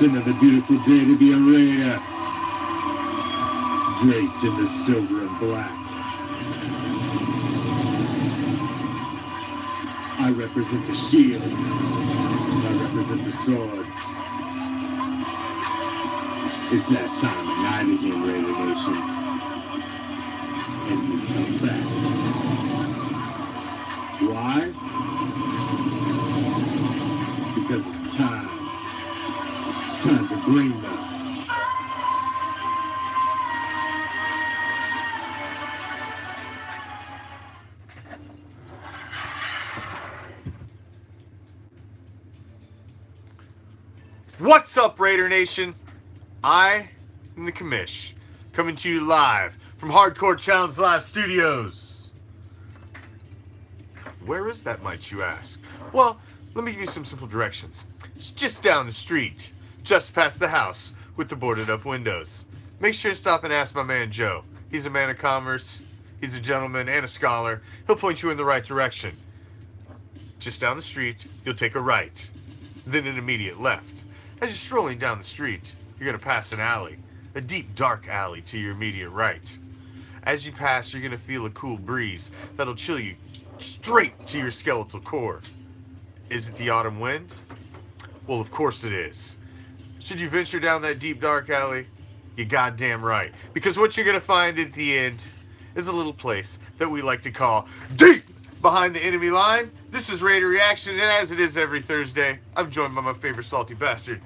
another beautiful day to be a raider, draped in the silver and black. I represent the shield, and I represent the swords. It's that time of night again, Raider Nation, and we come back. Why? Because it's time. It's time to bring them. What's up, Raider Nation? I am the Commish, coming to you live from Hardcore Challenge Live Studios. Where is that, might you ask? Well, let me give you some simple directions. It's just down the street, just past the house with the boarded up windows. Make sure to stop and ask my man Joe. He's a man of commerce, he's a gentleman and a scholar. He'll point you in the right direction. Just down the street, you'll take a right, then an immediate left. As you're strolling down the street, you're going to pass an alley, a deep, dark alley to your immediate right. As you pass, you're going to feel a cool breeze that'll chill you straight to your skeletal core. Is it the autumn wind? Well, of course it is. Should you venture down that deep, dark alley? You're goddamn right. Because what you're going to find at the end is a little place that we like to call deep behind the enemy line. This is Raider Reaction, and as it is every Thursday, I'm joined by my favorite salty bastard.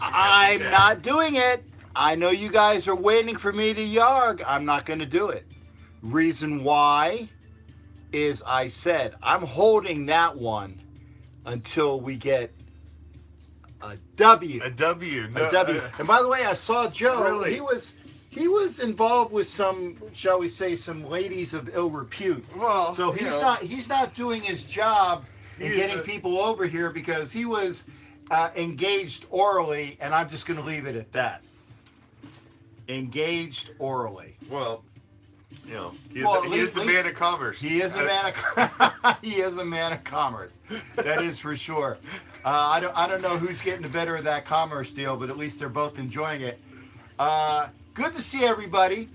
I'm not doing it. I know you guys are waiting for me to yarg. I'm not going to do it. Reason why is I said I'm holding that one until we get a W. A W. No, a W. And by the way, I saw Joe. Really? He was involved with some, shall we say, some ladies of ill repute. Well, so he's not doing his job in getting people over here because he was engaged orally, and I'm just going to leave it at that. Engaged orally. Well, he is a man of commerce. He is a man of he is a man of commerce. That is for sure. I don't know who's getting the better of that commerce deal, but at least they're both enjoying it. Good to see everybody.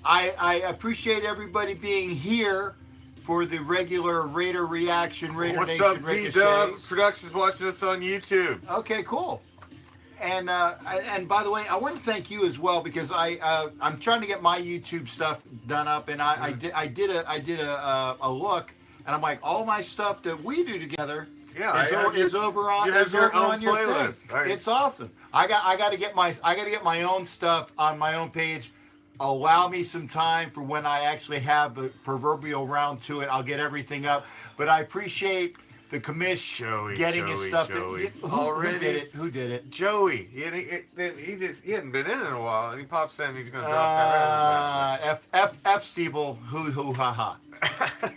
I appreciate everybody being here for the regular Raider Reaction, Raider What's Nation, up, V-Dub Ricochets. Productions watching us on YouTube. Okay, cool. And by the way, I want to thank you as well because I'm trying to get my YouTube stuff done up, and I did a look, and I'm like, all my stuff that we do together is over on your playlist. Right. It's awesome. I got to get my own stuff on my own page. Allow me some time for when I actually have the proverbial round to it. I'll get everything up. But I appreciate the Commish getting his stuff. Who did it? Joey. He hadn't been in a while, and he pops in. And he's gonna drop that. F Steeble. Hoo ha ha.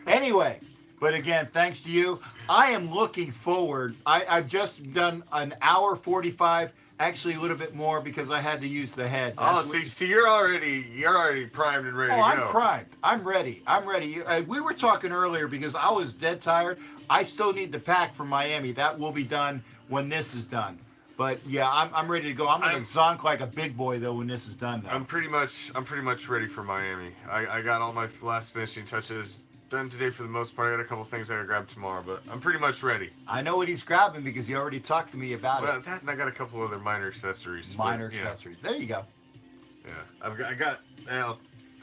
Anyway. But again, thanks to you. I am looking forward. I've just done an hour 45, actually a little bit more because I had to use the head. So you're already primed and ready to go. I'm primed. I'm ready. We were talking earlier because I was dead tired. I still need to pack for Miami. That will be done when this is done. But yeah, I'm ready to go. I'm gonna zonk like a big boy though when this is done. Though. I'm pretty much ready for Miami. I got all my last finishing touches done today for the most part. I got a couple things I gotta grab tomorrow, but I'm pretty much ready. I know what he's grabbing because he already talked to me about it. Well, that and I got a couple other minor accessories. Accessories. There you go. Yeah, I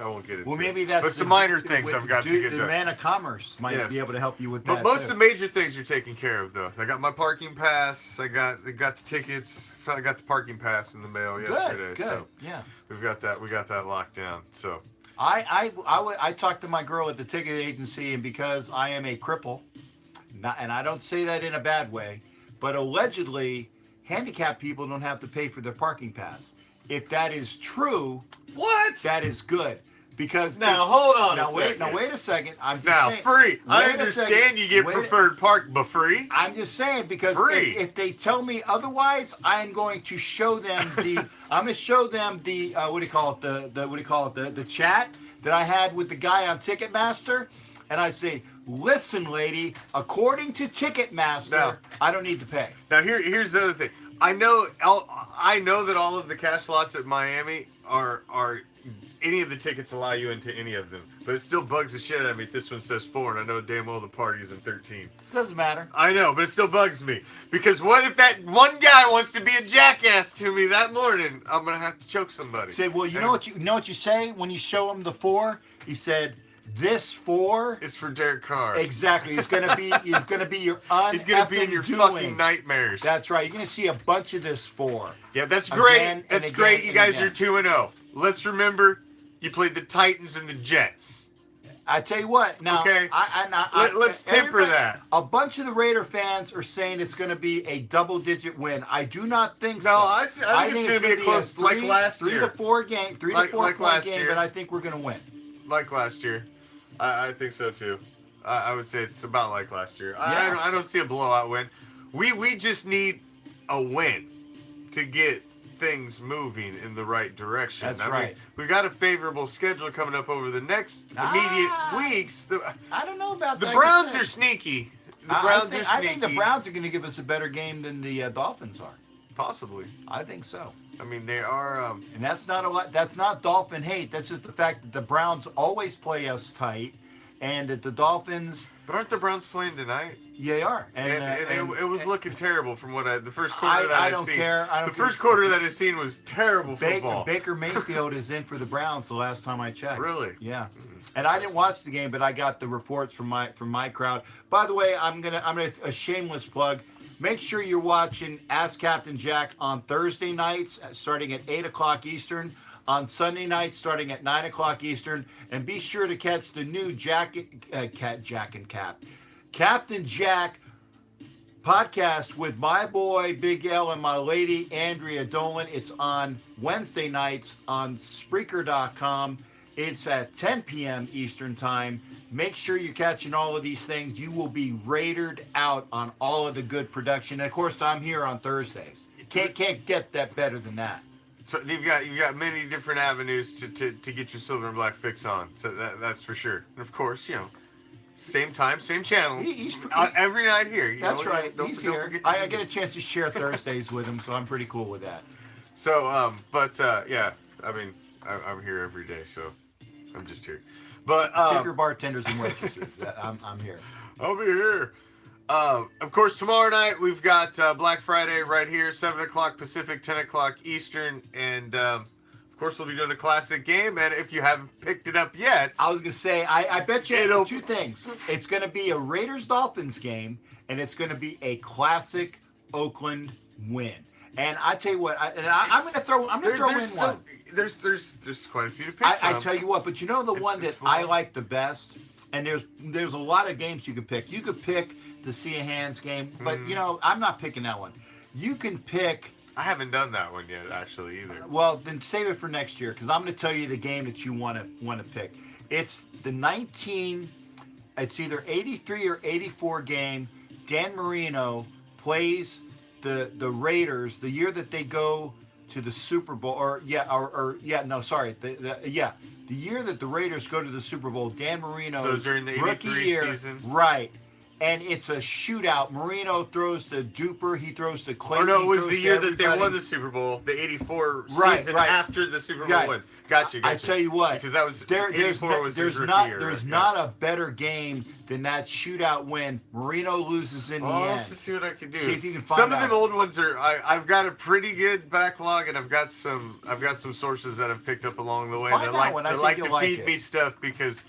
won't get into. Well, maybe that's. But some minor things I've got to get done. The man of commerce might be able to help you with that. But most of the major things are taken care of, though. So I got my parking pass. I got the tickets. I got the parking pass in the mail yesterday. Good. So yeah, we got that locked down. So. I talked to my girl at the ticket agency, and because I am a cripple, and I don't say that in a bad way, but allegedly, handicapped people don't have to pay for their parking pass. If that is true, that is good. Because hold on. Wait a second. I'm just saying, free. I understand you get preferred park, but free. I'm just saying because if they tell me otherwise, I'm going to show them the. I'm going to show them the the chat that I had with the guy on Ticketmaster, and I say, listen, lady, according to Ticketmaster, No. I don't need to pay. Now here's the other thing. I know that all of the cash lots at Miami are any of the tickets allow you into any of them, but it still bugs the shit out of me. This one says 4, and I know damn well the party is in 13. Doesn't matter. I know, but it still bugs me because what if that one guy wants to be a jackass to me that morning? I'm gonna have to choke somebody. Say, well, you know what you say when you show him the 4? He said, "This 4 It's for Derek Carr. exactly. He's gonna be your He's gonna be in your fucking nightmares. That's right. You're gonna see a bunch of this 4. Yeah, that's great. Again and That's again great. You and guys again. are 2-0. Let's remember, you played the Titans and the Jets. I tell you what. Now, Okay. Let's temper everybody- that. A bunch of the Raider fans are saying it's going to be a double-digit win. I do not think so. No, I think it's gonna be a close like last year. 3 to 4 game, 3 Like- to 4 like point last game, year. but I think we're going to win. Like last year. I think so too. I would say it's about like last year. Yeah. I don't see a blowout win. We just need a win to get things moving in the right direction. That's I mean, right. we got a favorable schedule coming up over the next immediate weeks. I don't know about The that. Browns are sneaky. The Browns are I sneaky. think the Browns are going to give us a better game than the Dolphins are. Possibly. I think so. I mean, they are. And that's not a lot. That's not Dolphin hate. That's just the fact that the Browns always play us tight, and that the Dolphins, But aren't the Browns playing tonight? yeah, they are. And it was looking terrible from what the first quarter that I I don't seen. care. I don't The first care. quarter that I seen was terrible football. Baker Mayfield is in for the Browns the last time I checked. Really? Yeah. And I didn't watch the game, but I got the reports from my crowd. By the way, I'm gonna a shameless plug. Make sure you're watching Ask Captain Jack on Thursday nights, starting at 8 o'clock Eastern. On Sunday nights, starting at 9 o'clock Eastern, and be sure to catch the new Captain Jack podcast with my boy Big L and my lady Andrea Dolan. It's on Wednesday nights on Spreaker.com. It's at 10 p.m. Eastern Time. Make sure you're catching all of these things. You will be rated out on all of the good production. And of course, I'm here on Thursdays. Can't get that better than that. So you've got many different avenues to get your silver and black fix on. So that's for sure. And of course, same time, same channel. He's every night here. That's right. Don't He's forget here. to I get a chance to share Thursdays with him, so I'm pretty cool with that. So, yeah. I mean, I'm here every day, so I'm just here. But Tip your bartenders and waitresses. I'm here. I'll be here. Of course, tomorrow night we've got Black Friday right here, 7 o'clock Pacific, 10 o'clock Eastern, and of course we'll be doing a classic game. And if you haven't picked it up yet, I was gonna say, I bet you It'll- 2 things. It's gonna be a Raiders Dolphins game, and it's gonna be a classic Oakland win. And I tell you what, I'm gonna throw in one. There's quite a few to pick I from. tell you what, but you know the one that it's I long. like the best, and there's a lot of games you can pick. You could pick the Sea of Hands game, but I'm not picking that one. You can pick. I haven't done that one yet, actually, either. Well, then save it for next year, because I'm going to tell you the game that you want to pick. It's it's either 83 or 84 game. Dan Marino plays the Raiders the year that they go to the Super Bowl, the year that the Raiders go to the Super Bowl. Dan Marino, So during the rookie 83 year, season? right? And it's a shootout. Marino throws to Duper. He throws to Clayton. Oh no, it he was throws the to year that they everybody. won the Super Bowl, the 84 Right, season right. after the Super Bowl Right. win. Gotcha. I tell you what, because that was there's 84 was his rookie year. there's right? not Yes. a better game than that shootout win. Marino loses in the I'll end. have to see what I can do. See if you can find Some of out. them old ones are. I've got a pretty good backlog, and I've got some sources that I've picked up along the way Find that that one. I think like you'll to like feed it. me stuff because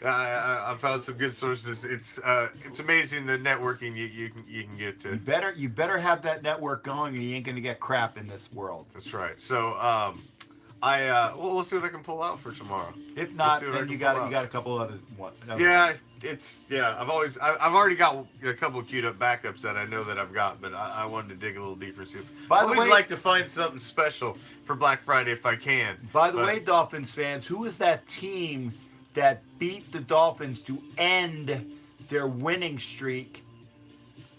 I found some good sources. It's amazing the networking you can get to. You better have that network going, or you ain't gonna get crap in this world. That's right. So we'll see what I can pull out for tomorrow. If not, see what I then can you pull out. got a couple other ones. Yeah, I've already got a couple of queued up backups that I know that I've got, but I wanted to dig a little deeper. See if By I the always way- like to find something special for Black Friday if I can. By the But- way, Dolphins fans, who is that team that beat the Dolphins to end their winning streak?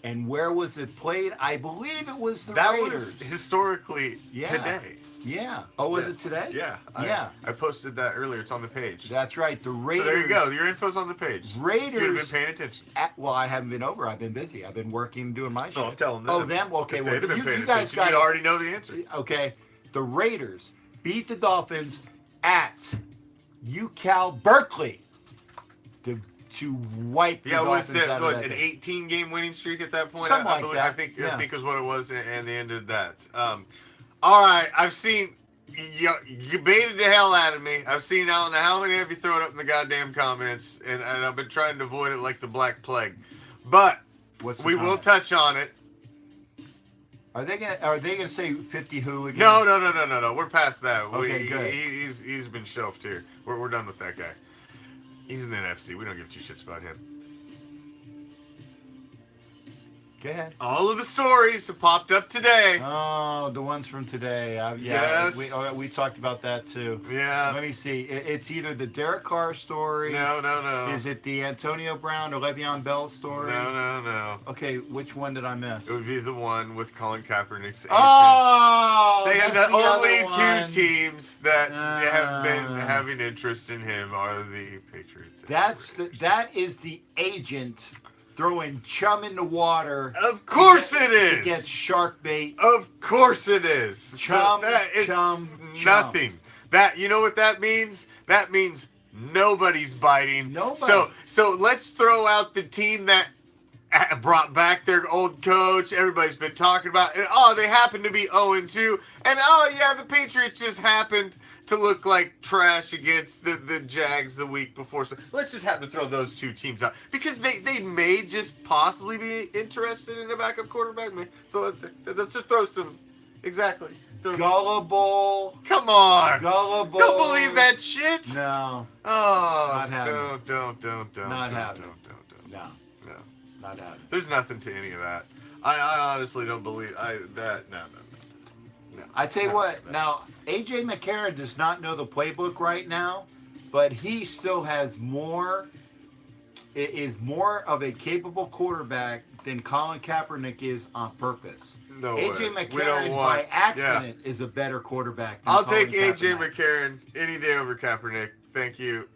And where was it played? I believe it was the that Raiders. was historically Yeah. today. Yeah. Oh, was Yes. it today? Yeah. Yeah. I posted that earlier. It's on the page. That's right. The Raiders. So there you go. Your info's on the page. Raiders. You would have been paying attention. Well, I haven't been over. I've been busy. I've been working, doing my shit. No, I'm telling them. Oh, them? Okay, If well, they'd have been paying you guys attention, got you'd already know the answer. Okay. The Raiders beat the Dolphins at UCal Berkeley to wipe the Yeah, was Dolphins that out of that an game. 18-game winning streak at that point? Something I like believe, that. I think Yeah. is what it was, and they ended that. All right, I've seen you baited the hell out of me. I've seen I don't know how many of you throw it up in the goddamn comments, and I've been trying to avoid it like the Black Plague, but What's the we will comment? touch on it. Are they gonna say 50 who again? No. We're past that. Okay, good. He's been shelved here. We're done with that guy. He's in the NFC. We don't give two shits about him. Go ahead. All of the stories have popped up today. Oh, the ones from today. Yes. We talked about that too. Yeah. Let me see. It's either the Derek Carr story. No. Is it the Antonio Brown or Le'Veon Bell story? No. Okay, which one did I miss? It would be the one with Colin Kaepernick's agent. Oh! Saying that's that the only other one. two teams that have been Ah. having interest in him are the Patriots. and That is the agent throwing chum in the water. Of course it To get is. shark bait. Of course it is. Chum, it's chum. nothing. That you know what that means? That means nobody's biting. Nobody. So let's throw out the team that brought back their old coach. Everybody's been talking about, and they happen to be 0-2, and the Patriots just happened to look like trash against the Jags the week before. So let's just happen to throw those two teams out because they may just possibly be interested in a backup quarterback. So let's just throw some. Exactly. Gullible. Come on. Gullible. Don't believe that shit. No. Oh, Not happening. don't. Not happening. Don't. No. No. Not happening. There's nothing to any of that. I honestly don't believe that. No. I tell you what. Now, AJ McCarron does not know the playbook right now, but he still has more. Is more of a capable quarterback than Colin Kaepernick is on purpose. No AJ way. McCarron by accident is a better quarterback. Than I'll Colin take AJ Kaepernick. McCarron any day over Kaepernick. Thank you.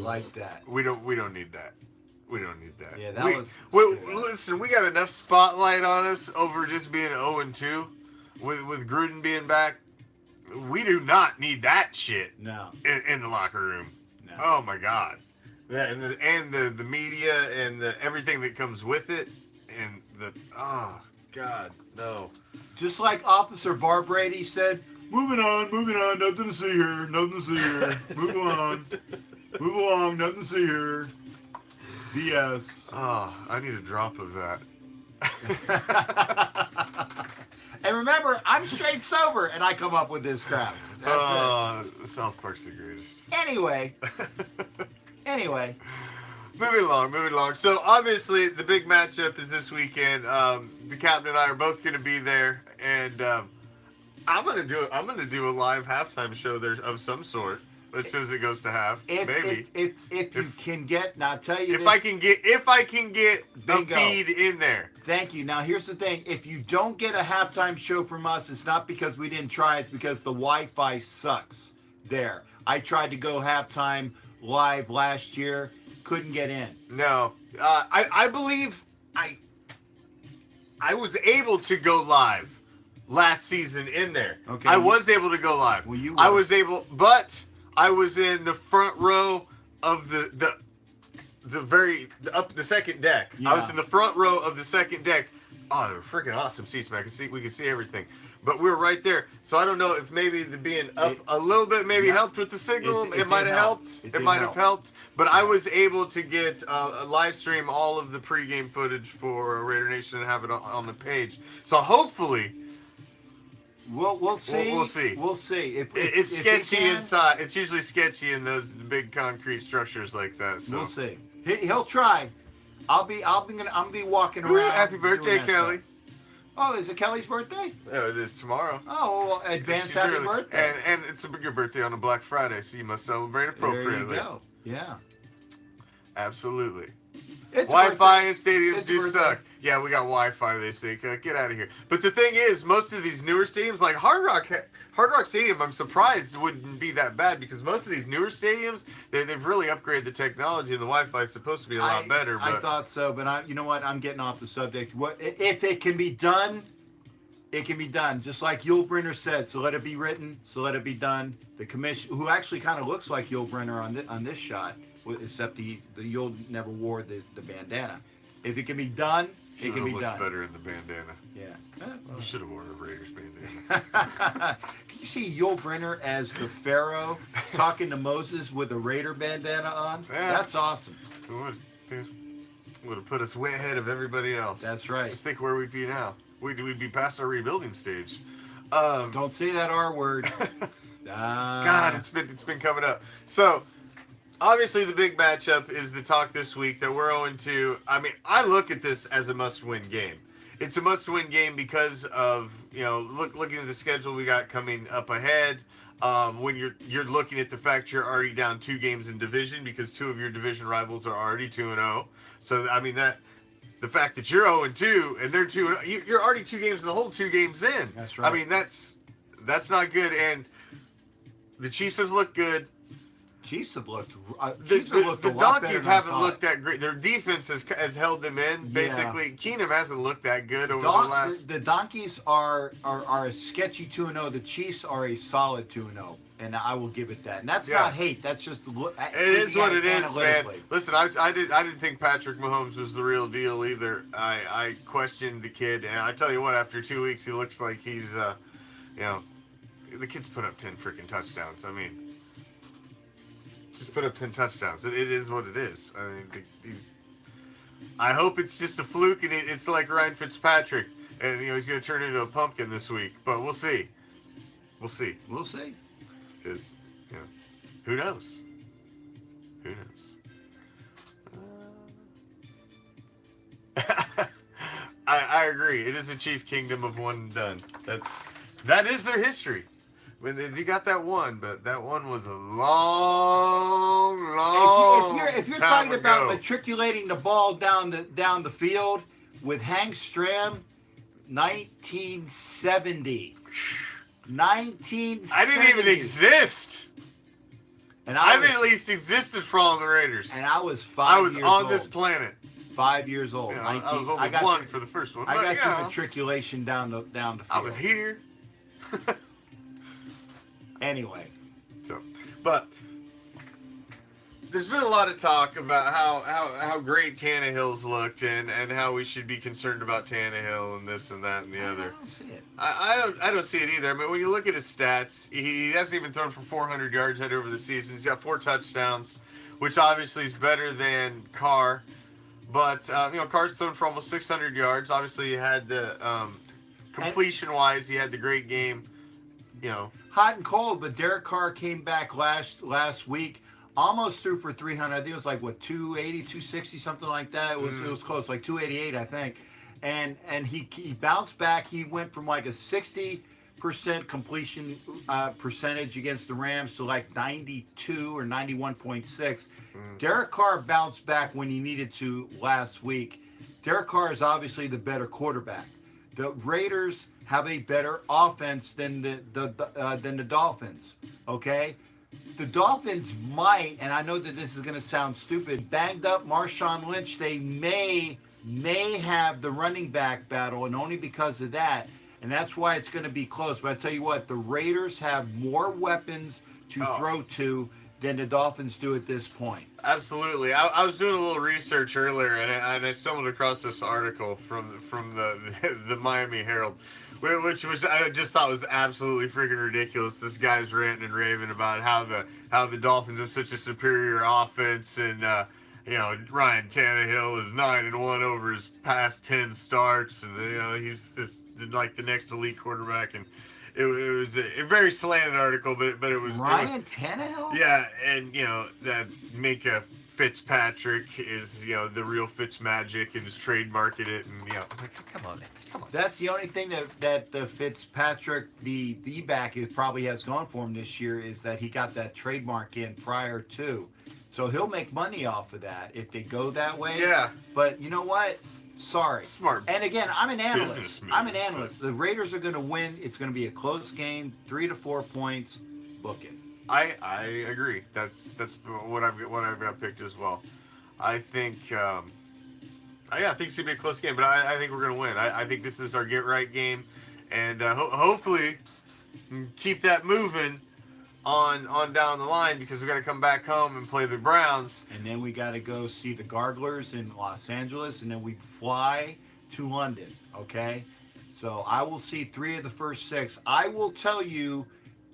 Like that. We don't need that. We don't need that. Yeah, that we, was. listen, we got enough spotlight on us over just being 0-2 with Gruden being back. We do not need that shit No. in the locker room. No. Oh my God. And the media and everything that comes with it and God, no. Just like Officer Bar Brady said, moving on, nothing to see here, move on, move along, nothing to see here. BS. Oh, I need a drop of that. And remember, I'm straight sober, and I come up with this crap. That's South Park's the greatest. it. Anyway. Moving along. So obviously the big matchup is this weekend. The captain and I are both going to be there, and I'm gonna do a live halftime show there of some sort as soon as it goes to half. Maybe If you can get, now I'll tell you if this, I can get a Bingo. feed in there. Thank you. Now here's the thing: if you don't get a halftime show from us, it's not because we didn't try; it's because the Wi-Fi sucks. There, I tried to go halftime live last year, couldn't get in. No, I believe I was able to go live last season in there. Okay. I was able to go live. Well, you I were. was able, but I was in the front row of the second deck. I was Yeah. in the front row of the second deck. Oh, they were freaking awesome seats, man. We could see everything. But we were right there. So I don't know if maybe the being up a little bit maybe helped with the signal. It It might did have help. helped. It It did might have help. helped. But I was able to get a live stream all of the pregame footage for Raider Nation and have it on the page. So hopefully We'll see. We'll see. We'll see. If it's if sketchy he can, inside. It's usually sketchy in those big concrete structures like that. So We'll see. He'll try. I'm gonna be walking Ooh, around. happy birthday, doing that Kelly. stuff. Oh, is it Kelly's birthday? Yeah, it is tomorrow. Oh, well, advance She's happy early. birthday. And it's your birthday on a Black Friday, so you must celebrate There appropriately. you go. Yeah. Absolutely. It's Wi-Fi birthday. in stadiums It's do birthday. suck. Yeah, we got Wi-Fi. They say, get out of here. But the thing is, most of these newer stadiums, like Hard Rock Stadium, I'm surprised wouldn't be that bad because most of these newer stadiums, they've really upgraded the technology, and the Wi-Fi is supposed to be a lot better. But I thought so, but you know what? I'm getting off the subject. What if it can be done? It can be done, just like Yul Brynner said. So let it be written. So let it be done. The Commish, who actually kind of looks like Yul Brynner on this shot, except the Yul never wore the bandana. If it can be done, it can be looked done. better in the bandana. Yeah. I should have worn a Raiders bandana. Can you see Yul Brynner as the Pharaoh talking to Moses with a Raider bandana on? Yeah. That's awesome. Would have put us way ahead of everybody else. That's right. Just think where we'd be now. We'd be past our rebuilding stage. Don't say that R word. God, it's been coming up. So, obviously, the big matchup is the talk this week that we're 0-2. I mean, I look at this as a must-win game. It's a must-win game because of, looking at the schedule we got coming up ahead. When you're looking at the fact you're already down 2 games in division because 2 of your division rivals are already 2-0. So, I mean, the fact that you're 0-2 and they're 2-0, you're already 2 games in the hole, 2 games in. That's right. I mean, that's not good. And the Chiefs have looked good. Chiefs have looked. The Donkeys haven't looked that great. Their defense has held them in. Basically, Keenum hasn't looked that good over the last. The Donkeys are a sketchy 2-0. The Chiefs are a solid 2-0, and I will give it that. And that's not hate. That's just it is what it is, man. Listen, I didn't think Patrick Mahomes was the real deal either. I questioned the kid, and I tell you what, after 2 weeks, he looks like he's the kid's put up 10 freaking touchdowns. I mean. Just put up 10 touchdowns. It is what it is. I mean, I hope it's just a fluke, and it's like Ryan Fitzpatrick, and he's going to turn into a pumpkin this week. But we'll see. We'll see. We'll see. Because who knows? Who knows? I agree. It is a Chief Kingdom of one and done. That is their history. When you got that one, but that one was a long if you're time talking about ago. matriculating the ball down the field with Hank Stram, 1970. 1970. I didn't even exist. And I've at least existed for all the Raiders. And I was 5 years old. I was on this planet. 5 years old. I was only one for the first one. I got your matriculation down the field. I was here. Anyway. But there's been a lot of talk about how great Tannehill's looked and how we should be concerned about Tannehill and this and that and the other. I don't see it. I don't see it either. I mean, when you look at his stats, he hasn't even thrown for 400 yards head over the season. He's got 4 touchdowns, which obviously is better than Carr. But Carr's thrown for almost 600 yards. Obviously, he had the completion-wise, he had the great game. Hot and cold, but Derek Carr came back last week, almost threw for 300. I think it was like 280, 260, something like that. It was close, like 288, I think. And he bounced back. He went from like a 60% completion percentage against the Rams to like 92 or 91.6. Derek Carr bounced back when he needed to last week. Derek Carr is obviously the better quarterback. The Raiders have a better offense than the Dolphins. Okay, the Dolphins might, and I know that this is going to sound stupid, banged up Marshawn Lynch. They may have the running back battle, and only because of that, and that's why it's going to be close. But I tell you what, the Raiders have more weapons to throw to than the Dolphins do at this point. Absolutely. I was doing a little research earlier, and I stumbled across this article from the Miami Herald, which I just thought was absolutely freaking ridiculous. This guy's ranting and raving about how the Dolphins have such a superior offense, and Ryan Tannehill is 9-1 over his past 10 starts, and he's just like the next elite quarterback, and it was a very slanted article, but it was Ryan Tannehill. Yeah, and that Minka Fitzpatrick is the real Fitzmagic and has trademarked it, and come on. That's the only thing that the Fitzpatrick the back probably has gone for him this year is that he got that trademark in prior to. So he'll make money off of that if they go that way. Yeah. But you know what? Sorry. Smart. And again, I'm an analyst. business move, I'm an analyst. The Raiders are going to win. It's going to be a close game, 3 to 4 points. Book it. I agree. That's what I've got picked as well. I think yeah, I think it's gonna be a close game, but I think we're gonna win. I think this is our get right game, and hopefully keep that moving on down the line, because we got to come back home and play the Browns. And then we got to go see the Garglers in Los Angeles, and then we fly to London. Okay, so I will see 3 of the first 6. I will tell you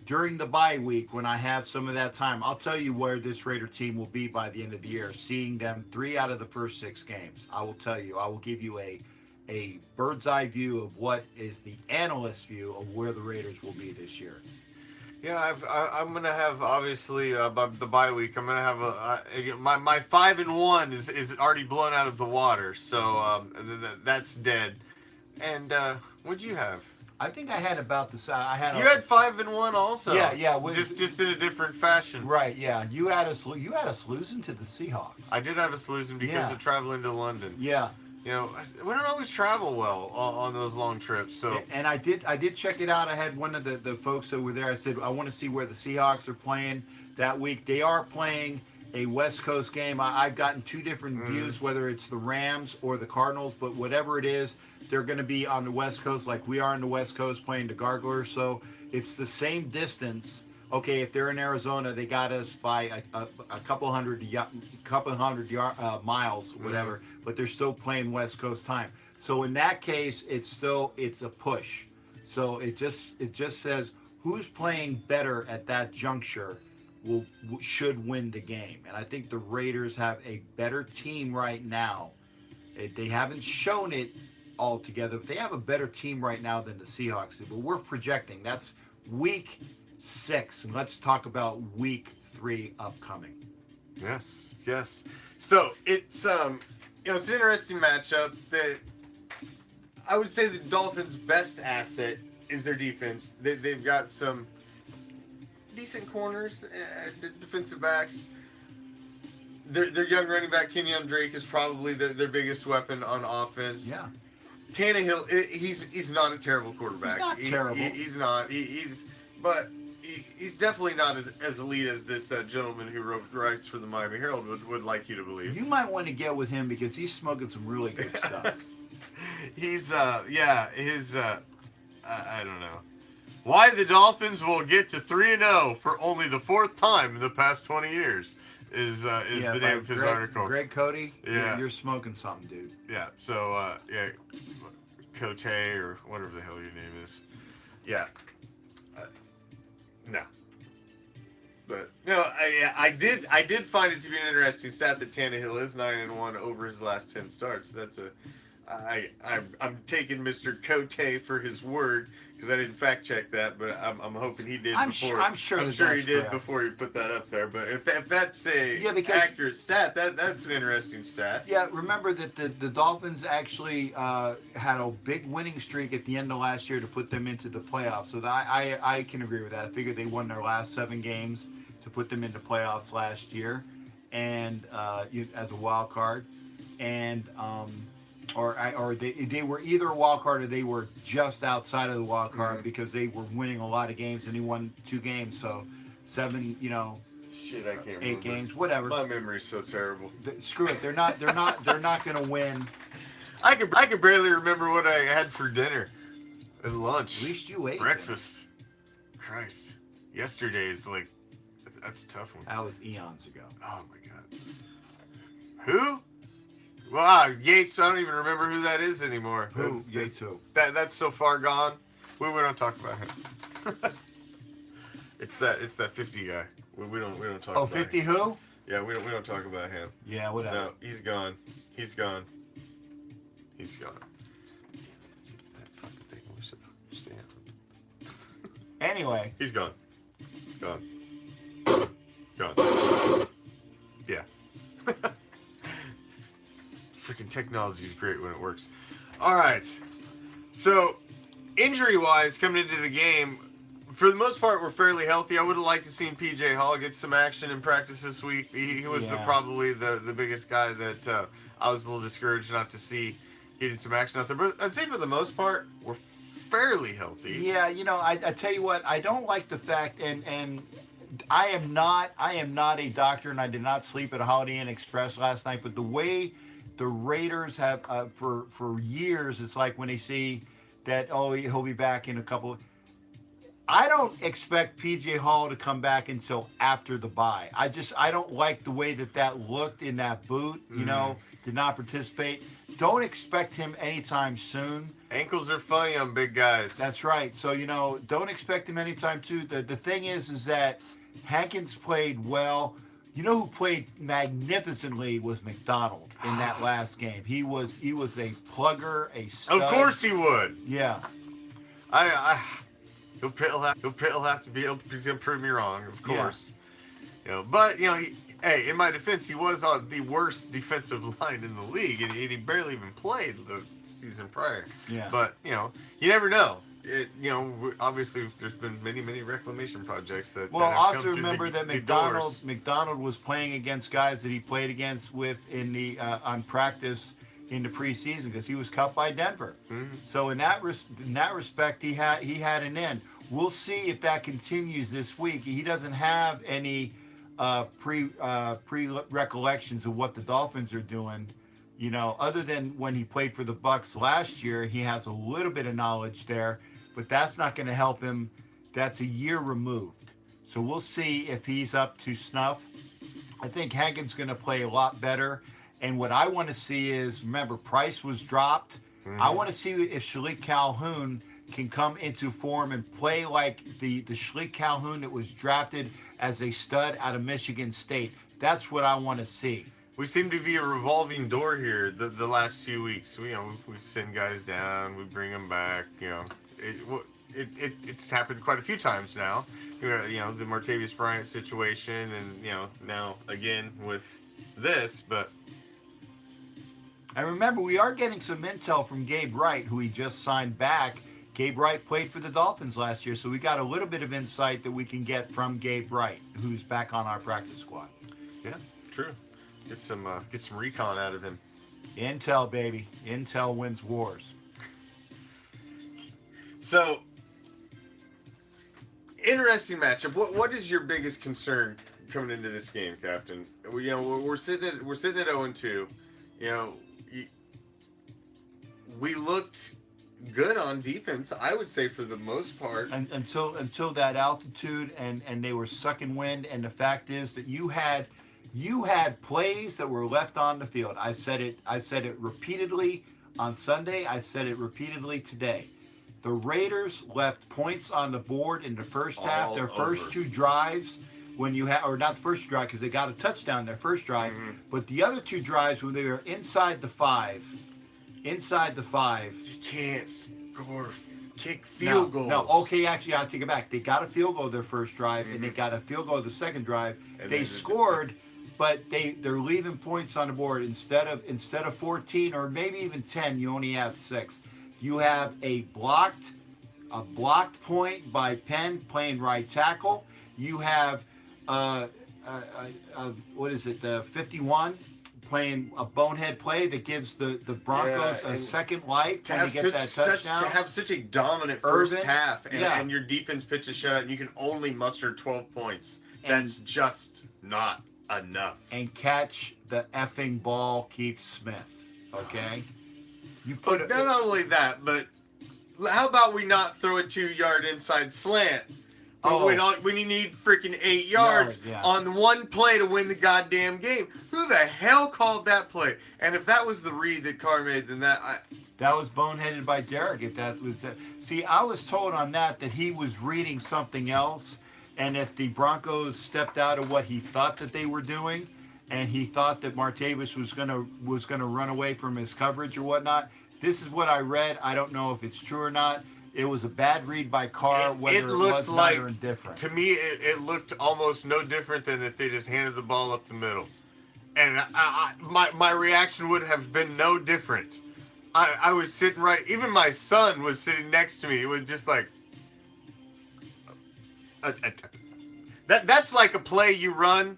during the bye week, when I have some of that time, I'll tell you where this Raider team will be by the end of the year, seeing them 3 out of the first 6 games. I will tell you. I will give you a bird's eye view of what is the analyst view of where the Raiders will be this year. Yeah, I'm gonna have, obviously, the bye week. I'm gonna have my 5-1 is already blown out of the water, so that's dead. And what'd you have? I think I had about the You had 5-1 also. Yeah. Just in a different fashion. Right. Yeah. You had us losing to the Seahawks. I did have us losing because of traveling to London. Yeah. You know, we don't always travel well on those long trips. So. And I did check it out. I had one of the folks that were there. I said, I want to see where the Seahawks are playing that week. They are playing a West Coast game. I've gotten 2 different views, whether it's the Rams or the Cardinals, but whatever it is, they're going to be on the West Coast like we are on the West Coast playing the Garglers. So it's the same distance. Okay, if they're in Arizona, they got us by a couple hundred miles, whatever. But they're still playing West Coast time. So in that case, it's a push. So it just says who's playing better at that juncture should win the game. And I think the Raiders have a better team right now. They haven't shown it all together, but they have a better team right now than the Seahawks do. But we're projecting. That's week 6, and let's talk about week 3 upcoming. Yes. So it's it's an interesting matchup. I would say the Dolphins' best asset is their defense. They've got some decent corners, defensive backs. Their young running back Kenyon Drake is probably their biggest weapon on offense. Yeah. Tannehill, he's not a terrible quarterback. He's not terrible. He's not. But he's definitely not as elite as this gentleman who writes for the Miami Herald would like you to believe. You might want to get with him because he's smoking some really good stuff. He's I don't know. Why the Dolphins will get to 3-0 for only the 4th time in the past 20 years is the name of his article. Greg Cody, yeah. You're smoking something, dude. Yeah, so, Cote or whatever the hell your name is. Yeah. No. But, no, I did find it to be an interesting stat that Tannehill is 9-1 over his last 10 starts. That's I'm taking Mr. Cote for his word, because I didn't fact check that, but I'm hoping he did before. I'm sure he did correct. before he put that up there. But if that's a accurate stat, that's an interesting stat. Yeah, remember that the Dolphins actually had a big winning streak at the end of last year to put them into the playoffs. So I can agree with that. I figured they won their last 7 games to put them into playoffs last year, and as a wild card, and or they were either a wild card or they were just outside of the wild card because they were winning a lot of games, and he won 2 games, so 7, Shit, I can't 8 remember. games, whatever. My memory's so terrible. Screw it. They're not going to win. I can barely remember what I had for dinner and lunch. At least you ate breakfast. Christ, yesterday is like that's a tough one. That was eons ago. Oh my God. Who? Well, Yates. I don't even remember who that is anymore. Who? Yates who? That's so far gone. We don't talk about him. It's that 50 guy. We don't talk. Oh, about 50 him. who? Yeah, we don't talk about him. Yeah, whatever. No, he's gone. He's gone. He's gone. That fucking thing was a stand. Anyway. He's gone. Gone. Gone. Yeah. Freaking technology is great when it works. All right. So, injury-wise, coming into the game, for the most part, we're fairly healthy. I would have liked to seen PJ Hall get some action in practice this week. He was probably the biggest guy that I was a little discouraged not to see getting some action out there. But I'd say for the most part, we're fairly healthy. Yeah, I tell you what, I don't like the fact, and I am not a doctor, and I did not sleep at a Holiday Inn Express last night. But the way the Raiders have for years, it's like when they see that he'll be back in a couple. I don't expect PJ Hall to come back until after the bye. I don't like the way that looked in that boot. Did not participate. Don't expect him anytime soon. Ankles are funny on big guys. That's right. So, don't expect him anytime soon. The thing is that Hankins played well. You know who played magnificently was McDonald in that last game. He was a plugger, a stud. Of course he would. Yeah. He'll have to be able to prove me wrong, of course. Yeah. But in my defense, he was on the worst defensive line in the league, and he barely even played the season prior. Yeah. But you never know. Obviously, there's been many reclamation projects that. Well, that have also come remember that McDonald was playing against guys that he played against in the on practice in the preseason because he was cut by Denver. Mm-hmm. So in that respect, he had an end. We'll see if that continues this week. He doesn't have any pre recollections of what the Dolphins are doing, other than when he played for the Bucs last year. He has a little bit of knowledge there, but that's not going to help him. That's a year removed. So we'll see if he's up to snuff. I think Hankins going to play a lot better. And what I want to see is, remember, Price was dropped. Mm-hmm. I want to see if Shalik Calhoun can come into form and play like the Shalik Calhoun that was drafted as a stud out of Michigan State. That's what I want to see. We seem to be a revolving door here the last few weeks. We send guys down, we bring them back. It's happened quite a few times now. The Martavis Bryant situation, and now again with this, but. And remember, we are getting some intel from Gabe Wright, who he just signed back. Gabe Wright played for the Dolphins last year, so we got a little bit of insight that we can get from Gabe Wright, who's back on our practice squad. Yeah, true. Get some recon out of him. Intel, baby. Intel wins wars. So, interesting matchup. What is your biggest concern coming into this game, Captain? We're sitting at 0-2. We looked good on defense, I would say, for the most part. Until that altitude and they were sucking wind, and the fact is that you had plays that were left on the field. I said it repeatedly on Sunday. I said it repeatedly today. The Raiders left points on the board in the first half. Their first two drives, or not the first drive because they got a touchdown their first drive, but the other two drives when they were inside the five. You can't kick field goals. No, okay, actually, I'll take it back. They got a field goal their first drive, and they got a field goal the second drive. And they scored, but they're leaving points on the board. Instead of 14 or maybe even 10, you only have 6. You have a blocked point by Penn playing right tackle. You have 51 playing a bonehead play that gives the Broncos a second life to get that touchdown. To have such a dominant first half and your defense pitches shutout and you can only muster 12 points. That's just not enough. And catch the effing ball, Keith Smith. Okay? Not only that, but how about we not throw a 2-yard inside slant? When you need freaking 8 yards on one play to win the goddamn game. Who the hell called that play? And if that was the read that Carr made, then that was boneheaded by Derek. See, I was told on that he was reading something else, and if the Broncos stepped out of what he thought that they were doing, and he thought that Martavis was gonna run away from his coverage or whatnot. This is what I read. I don't know if it's true or not. It was a bad read by Carr, whether it was not or indifferent. To me, it looked almost no different than if they just handed the ball up the middle. And my reaction would have been no different. I was sitting right, even my son was sitting next to me. It was just like, That's like a play you run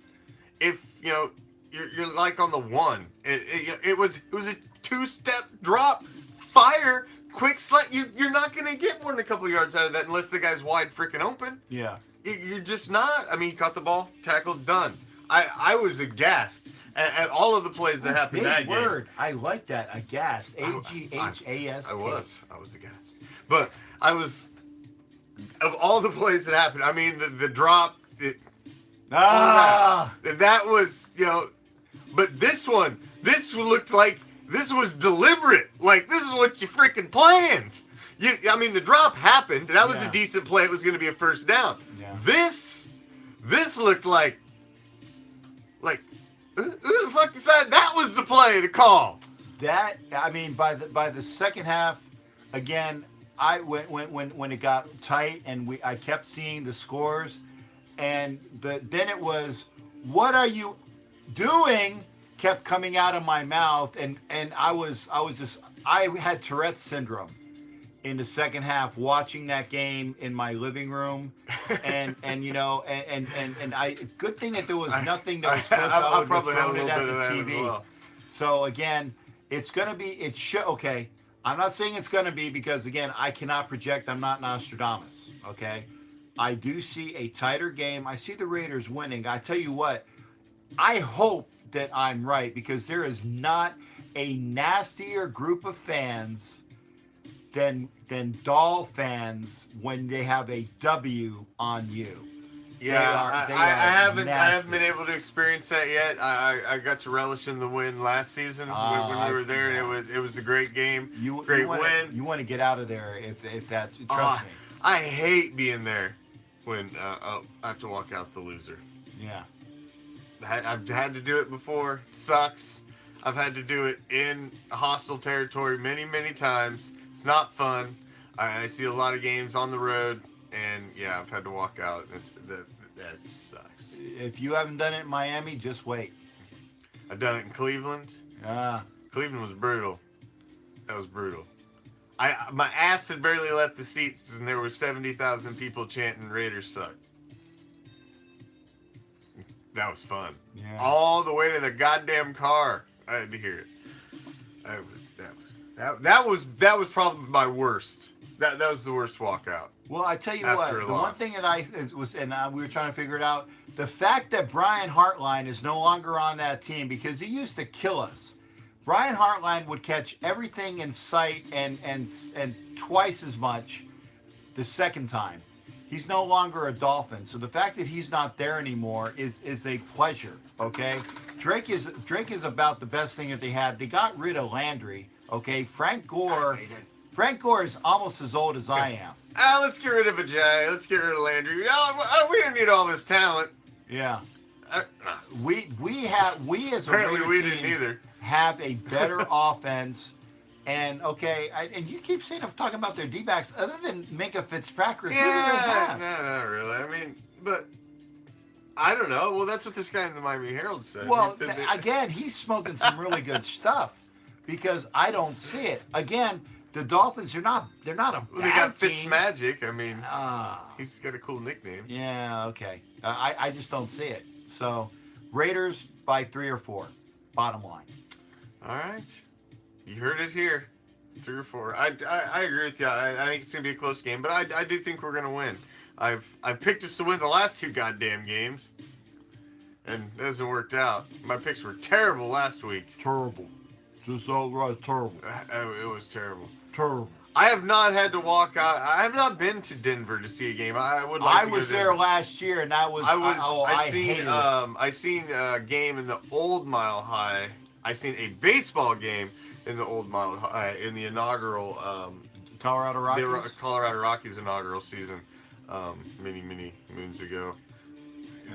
if you're like on the one. It was a 2-step drop, fire, quick slide. You're not gonna get more than a couple yards out of that unless the guy's wide freaking open. Yeah. You're just not. I mean, he caught the ball, tackled, done. I was aghast at all of the plays that happened that game. Big word. I like that. Aghast. A-G-H-A-S-T. I was aghast. But I was, of all the plays that happened, I mean, the drop, that was, but this looked like this was deliberate. Like, this is what you freaking planned. I mean, the drop happened. That was a decent play. It was going to be a first down. Yeah. This looked like, who the fuck decided that was the play to call? That, I mean, by the second half, again, when it got tight and I kept seeing the scores, and then it was, what are you doing? Kept coming out of my mouth, and I had Tourette's syndrome in the second half watching that game in my living room, and I good thing that there was nothing that was close. I would probably have had a thrown little it bit at of the that TV. as well. So again, okay. I'm not saying it's gonna be, because again, I cannot project. I'm not Nostradamus. Okay, I do see a tighter game. I see the Raiders winning. I tell you what, I hope that I'm right, because there is not a nastier group of fans than Doll fans when they have a W on you. Yeah, I haven't been able to experience that yet. I got to relish in the win last season when we were there, and it was a great game, great win. You want to get out of there if that's, trust me. I hate being there when I have to walk out the loser. Yeah. I've had to do it before. It sucks. I've had to do it in hostile territory many, many times. It's not fun. I see a lot of games on the road, and yeah, I've had to walk out. That sucks. If you haven't done it in Miami, just wait. I've done it in Cleveland. Ah. Cleveland was brutal. That was brutal. My ass had barely left the seats, and there were 70,000 people chanting "Raiders suck." That was fun. Yeah. All the way to the goddamn car, I had to hear it. That was probably my worst. That was the worst walkout. Well, I tell you what, the one thing that we were trying to figure it out, the fact that Brian Hartline is no longer on that team, because he used to kill us. Brian Hartline would catch everything in sight and twice as much the second time. He's no longer a Dolphin, so the fact that he's not there anymore is a pleasure. Okay, Drake is about the best thing that they had. They got rid of Landry. Okay, Frank Gore is almost as old as I am. Let's get rid of Ajay. Let's get rid of Landry. We didn't need all this talent. Yeah. We as a apparently Raider we team didn't either. Have a better offense. And and you keep saying I'm talking about their D-backs. Other than Minka Fitzpatrick, who do they have? No, not really. I mean, but I don't know. Well, that's what this guy in the Miami Herald said. Well, he said again, he's smoking some really good stuff, because I don't see it. Again, the Dolphins are not. They're not a bad well, they got team. Fitzmagic. I mean, he's got a cool nickname. Yeah. Okay. I just don't see it. So, Raiders by 3 or 4. Bottom line. All right. You heard it here. 3 or 4. I agree with you. I think it's going to be a close game, but I do think we're going to win. I've picked us to win the last 2 goddamn games, and it hasn't worked out. My picks were terrible last week. Terrible. Just outright terrible. It was terrible. Terrible. I have not had to walk out. I have not been to Denver to see a game. I would like to go I was there last year, and that was. I hated it. I seen a game in the Old Mile High. I seen a baseball game in the Old Mile High in the inaugural Colorado Rockies. The Colorado Rockies inaugural season, many moons ago.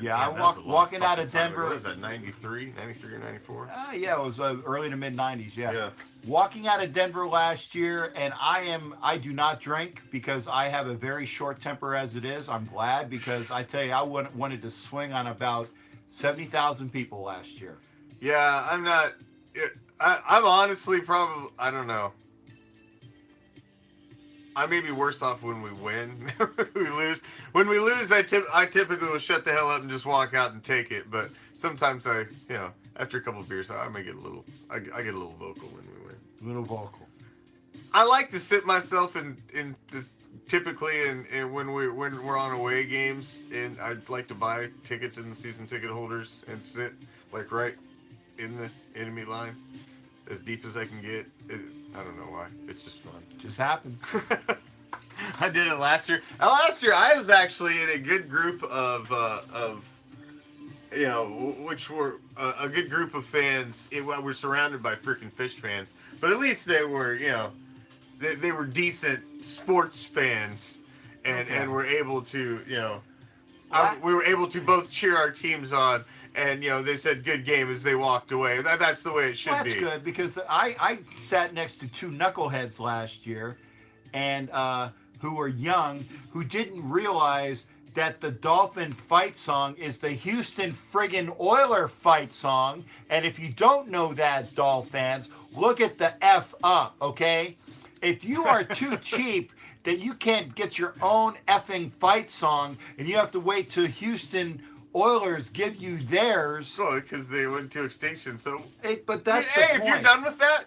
Yeah, I walking out of Denver. What was that, 93 or 94? Yeah, it was early to mid 90s. Yeah. Walking out of Denver last year, and I do not drink because I have a very short temper as it is. I'm glad, because I tell you, I wanted to swing on about 70,000 people last year. Yeah, I'm not. I'm honestly probably, I don't know. I may be worse off when we win. We lose. When we lose, I typically will shut the hell up and just walk out and take it. But sometimes after a couple of beers, I may get a little. I get a little vocal when we win. A little vocal. I like to sit myself typically when we're on away games, and I'd like to buy tickets in the season ticket holders and sit like right in the enemy line, as deep as I can get. I don't know why. It's just fun. Just happened. I did it last year. Last year I was actually in a good group of which were a good group of fans. We're surrounded by freaking Fish fans, but at least they were, they were decent sports fans, and were able to, we were able to both cheer our teams on, and they said good game as they walked away. That's the way it should be. That's good, because I sat next to two knuckleheads last year, and who were young, who didn't realize that the Dolphin fight song is the Houston friggin' Oiler fight song. And if you don't know that, Doll fans, look at the F up, okay? If you are too cheap that you can't get your own effing fight song and you have to wait till Houston give you theirs. So, because they went to extinction, so... But that's the Hey, point. if you're done with that,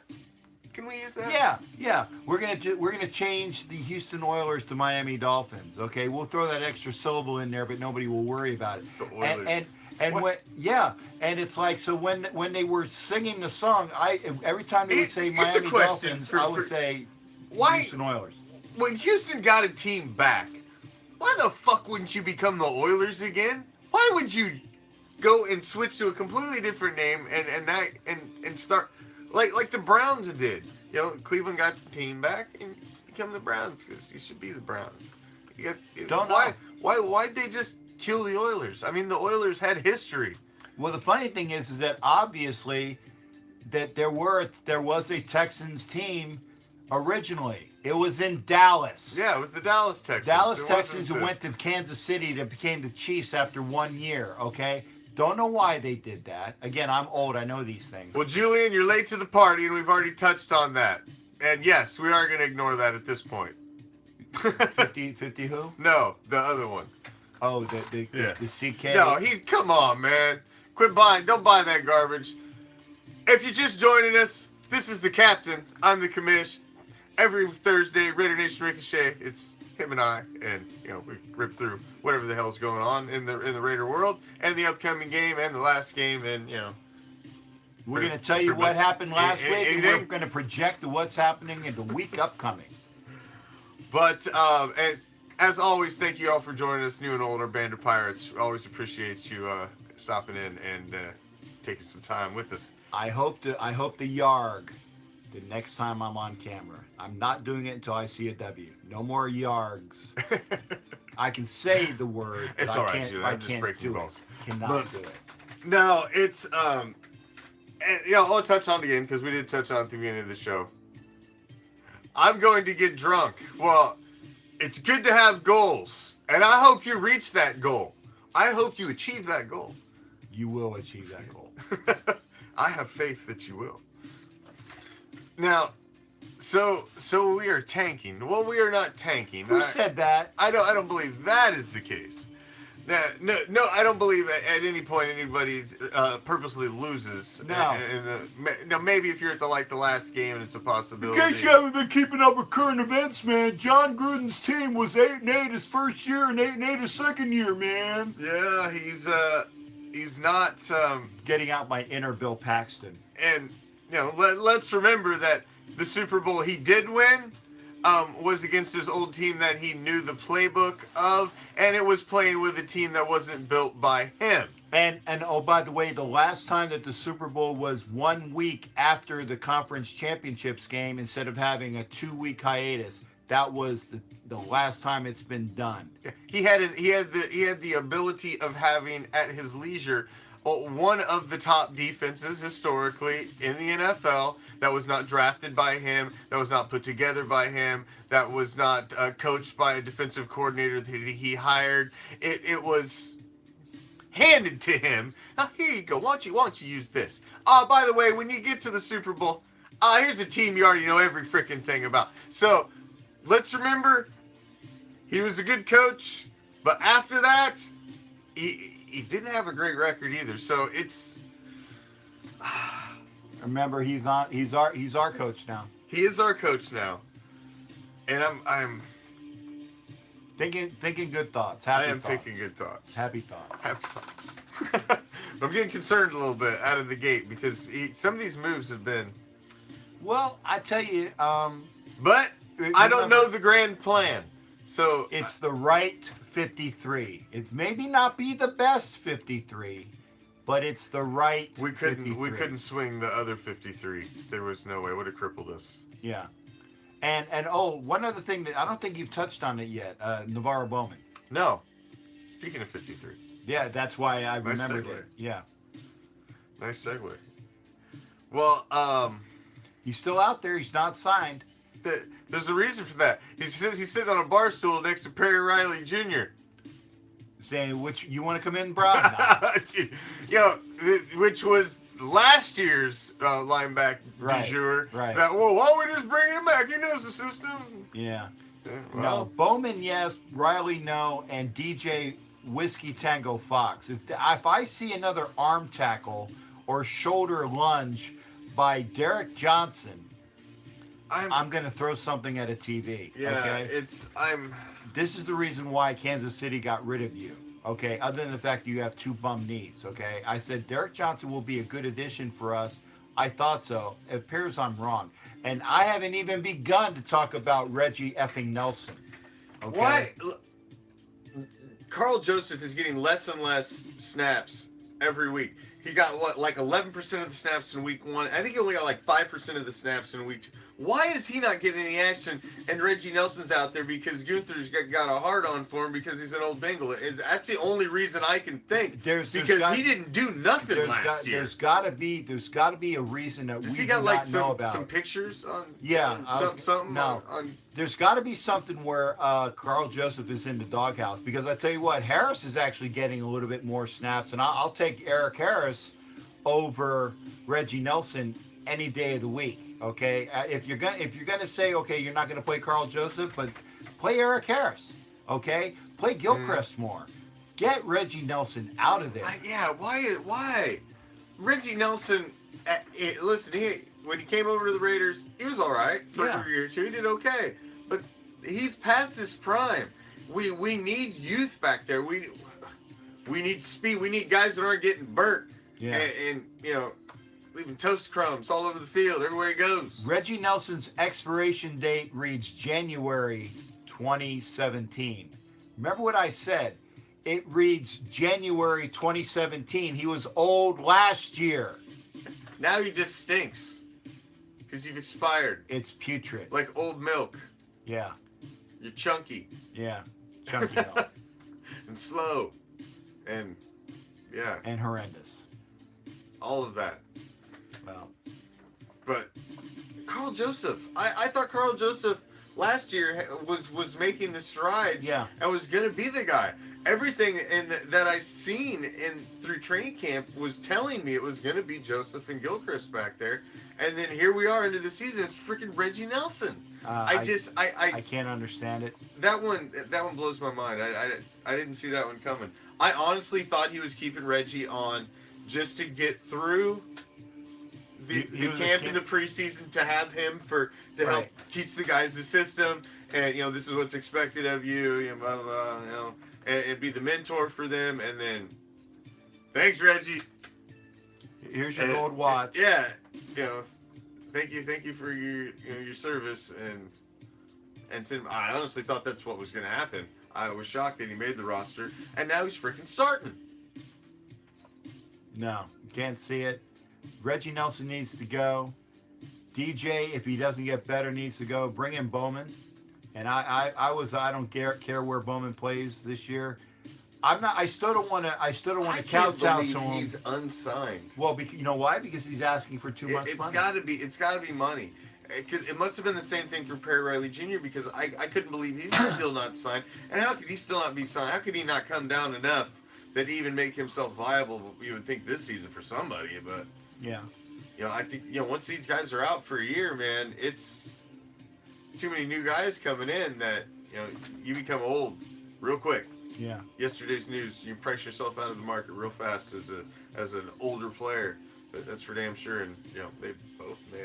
can we use that? Yeah. We're gonna change the Houston Oilers to Miami Dolphins. Okay, we'll throw that extra syllable in there, but nobody will worry about it. The Oilers. And it's like, so when they were singing the song, every time they would say Here's a Miami question Dolphins, I would say why- Houston Oilers. When Houston got a team back, why the fuck wouldn't you become the Oilers again? Why would you go and switch to a completely different name and start like the Browns did? Cleveland got the team back and become the Browns, because you should be the Browns. Why'd they just kill the Oilers? I mean, the Oilers had history. Well, the funny thing is that obviously that there was a Texans team originally. It was in Dallas. Yeah, it was the Dallas Texans. Dallas Texans who went to Kansas City that became the Chiefs after 1 year, okay? Don't know why they did that. Again, I'm old. I know these things. Well, Julian, you're late to the party, and we've already touched on that. And yes, we are going to ignore that at this point. 50 who? No, the other one. Oh, the CK? No, come on, man. Quit buying. Don't buy that garbage. If you're just joining us, this is the captain. I'm the commish. Every Thursday, Raider Nation Ricochet, it's him and I, and we rip through whatever the hell's going on in the Raider world, and the upcoming game, and the last game, and we're going to tell you what happened last week, and we're going to project what's happening in the week upcoming. But and as always, thank you all for joining us, new and old, our band of pirates. We always appreciate you stopping in and taking some time with us. I hope the yarg. The next time I'm on camera. I'm not doing it until I see a W. No more yargs. I can say the word. It's all right, Julian. I'm just breaking balls. Cannot do it. No, it's and I'll touch on it again because we did touch on it at the beginning of the show. I'm going to get drunk. Well, it's good to have goals, and I hope you reach that goal. I hope you achieve that goal. You will achieve that goal. I have faith that you will. Now, so we are tanking. Well, we are not tanking. Who said that? I don't believe that is the case. No, I don't believe at any point anybody purposely loses. No. Maybe if you're at the last game and it's a possibility. In case you haven't been keeping up with current events, man, John Gruden's team was 8-8 his first year and 8-8 his second year, man. Yeah, he's not getting out my inner Bill Paxton. And let's remember that the Super Bowl he did win was against his old team that he knew the playbook of, and it was playing with a team that wasn't built by him. And oh, by the way, the last time that the Super Bowl was 1 week after the conference championships game instead of having a 2-week hiatus. That was the last time it's been done. He had the ability of having at his leisure one of the top defenses historically in the NFL that was not drafted by him, that was not put together by him, that was not coached by a defensive coordinator that he hired. It was handed to him. Here you go. Why don't you use this? By the way, when you get to the Super Bowl, here's a team you already know every freaking thing about. So let's remember, he was a good coach, but after that, he didn't have a great record either. So it's Remember, he's our coach now. he is our coach now, and I'm Thinking good thoughts. I Happy am thoughts. thinking good thoughts. Happy thoughts. Happy thoughts. I'm getting concerned a little bit out of the gate because some of these moves have been. Well, I tell you, But I don't know the grand plan. So it's the right 53. It maybe not be the best 53, but it's the right. we 53. couldn't swing the other 53. There was no way. It would have crippled us. Yeah. And oh, one other thing that I don't think you've touched on it yet, Navarro Bowman. No. Speaking of 53. Yeah, that's why I Nice remembered segue. it. Yeah. Nice segue. Well, He's still out there. He's not signed. there's a reason for that. He's sitting on a bar stool next to Perry Riley Jr. Saying, which you want to come in, bro? No. Which was last year's linebacker Right, du jour. right. That, well, why don't we just bring him back? He knows the system. Yeah. Yeah, No, well, Bowman, yes. Riley, no. And DJ Whiskey Tango Fox. If I see another arm tackle or shoulder lunge by Derek Johnson, I'm going to throw something at a TV. Yeah, Okay. This is the reason why Kansas City got rid of you. Okay. Other than the fact you have two bum knees. Okay. I said Derek Johnson will be a good addition for us. I thought so. It appears I'm wrong. And I haven't even begun to talk about Reggie effing Nelson. Okay? Why? Carl Joseph is getting less and less snaps every week. He got what, like 11% of the snaps in week 1. I think he only got like 5% of the snaps in week 2. Why is he not getting any action and Reggie Nelson's out there because Gunther's got a hard on for him because he's an old Bengal? That's the only reason I can think. Because he didn't do nothing last year. There's got to be a reason that Does we he got do like not know about. some pictures on? Yeah, something. no. On There's got to be something where Carl Joseph is in the doghouse, because I tell you what, Harris is actually getting a little bit more snaps, and I'll take Eric Harris over Reggie Nelson any day of the week. Okay, if you're gonna say, okay, you're not gonna play Carl Joseph, but play Eric Harris. Okay, play Gilchrist more. Get Reggie Nelson out of there. Why? Reggie Nelson, listen, when he came over to the Raiders, he was all right for a year or two. He did okay, but he's past his prime. We need youth back there. We need speed. We need guys that aren't getting burnt. Yeah. And leaving toast crumbs all over the field everywhere he goes. Reggie Nelson's expiration date reads January 2017. Remember what I said? It reads January 2017. He was old last year. Now he just stinks because you've expired. It's putrid. Like old milk. Yeah. You're chunky. Yeah. Chunky milk. And slow. And yeah. And horrendous. All of that. Well. But Carl Joseph, I thought Carl Joseph last year was making the strides. Yeah. And was going to be the guy. Everything that I seen through training camp was telling me it was going to be Joseph and Gilchrist back there. And then here we are into the season. It's freaking Reggie Nelson. I can't understand it. That one blows my mind. I didn't see that one coming. I honestly thought he was keeping Reggie on just to get through the camp in the preseason, to have him to help teach the guys the system, and this is what's expected of you, blah, blah, blah, and be the mentor for them, and then thanks, Reggie. Here's your gold watch. Thank you for your service, and I honestly thought that's what was going to happen. I was shocked that he made the roster, and now he's freaking starting. No, can't see it. Reggie Nelson needs to go. DJ, if he doesn't get better, needs to go. Bring in Bowman. And I don't care where Bowman plays this year. I still don't want to couch out to him. He's unsigned. Well, you know why? Because he's asking for too much money. It's got to be money. It must have been the same thing for Perry Riley Jr. because I couldn't believe he's still not signed. And how could he still not be signed? How could he not come down enough that he even make himself viable? You would think this season for somebody, but yeah. I think once these guys are out for a year, man, it's too many new guys coming in that you become old real quick. Yeah. Yesterday's news, you price yourself out of the market real fast as an older player. That's for damn sure. And they both may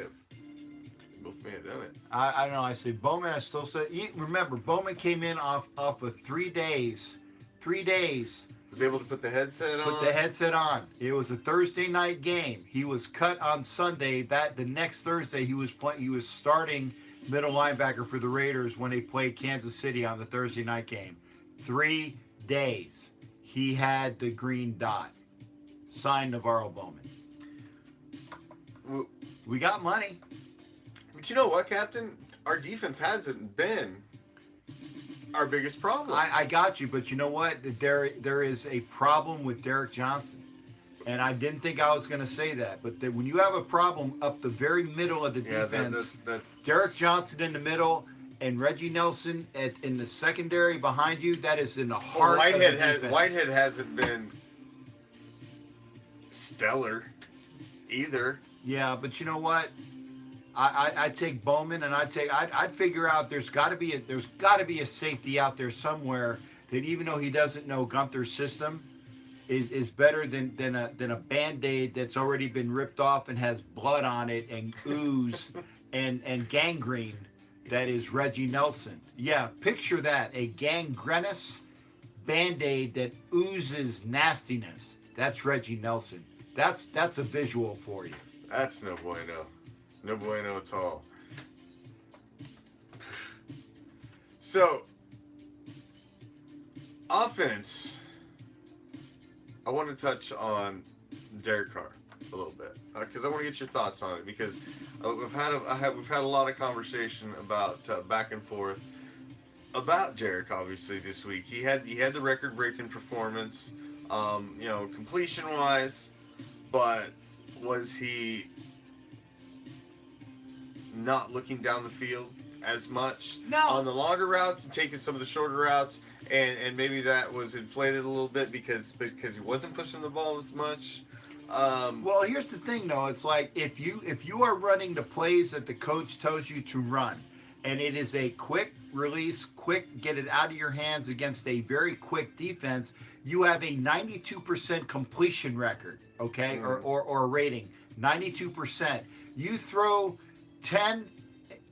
have done it. I don't know. I say Bowman. I still say. Remember, Bowman came in off of 3 days. 3 days. Was able to put the headset on. Put the headset on. It was a Thursday night game. He was cut on Sunday. The next Thursday he was playing. He was starting middle linebacker for the Raiders when they played Kansas City on the Thursday night game. 3 days. He had the green dot. Signed Navarro Bowman. Well, we got money. But you know what, Captain? Our defense hasn't been our biggest problem. I got you, but you know what? There is a problem with Derek Johnson. And I didn't think I was going to say that. But when you have a problem up the very middle of the defense, Derek Johnson in the middle and Reggie Nelson in the secondary behind you, that is in the heart of the defense. Whitehead hasn't been stellar either. Yeah, but you know what? I'd take Bowman, and I'd figure out there's got to be a safety out there somewhere that, even though he doesn't know Gunther's system, is better than a Band-Aid that's already been ripped off and has blood on it and ooze and gangrene. That is Reggie Nelson. Yeah, picture that, a gangrenous Band-Aid that oozes nastiness. That's Reggie Nelson. That's a visual for you. That's no bueno. No bueno at all. So, offense, I want to touch on Derek Carr a little bit because I want to get your thoughts on it, because we've had a lot of conversation about back and forth about Derek. Obviously, this week he had the record-breaking performance, completion wise, but was he not looking down the field as much on the longer routes and taking some of the shorter routes, and maybe that was inflated a little bit because he wasn't pushing the ball as much? Well, here's the thing, though. It's like if you are running the plays that the coach tells you to run, and it is a quick release, quick get it out of your hands against a very quick defense, you have a 92% completion record, okay, or rating, 92%. You throw 10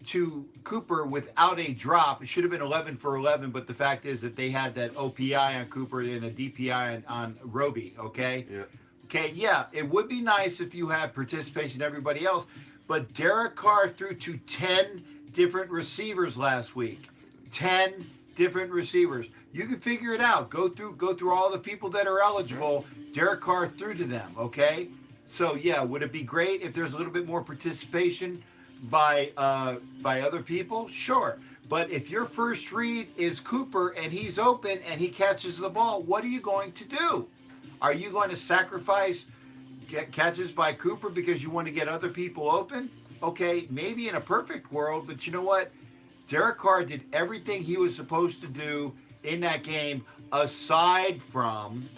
to Cooper without a drop. It should have been 11 for 11, but the fact is that they had that OPI on Cooper and a DPI on Roby, okay? Yeah. Okay, yeah, it would be nice if you had participation in everybody else, but Derek Carr threw to 10 different receivers last week. 10 different receivers. You can figure it out. Go through all the people that are eligible. Derek Carr threw to them, okay? So, yeah, would it be great if there's a little bit more participation by other people? Sure. But if your first read is Cooper and he's open and he catches the ball, what are you going to do? Are you going to sacrifice catches by Cooper because you want to get other people open? Okay, maybe in a perfect world, but you know what? Derek Carr did everything he was supposed to do in that game, aside from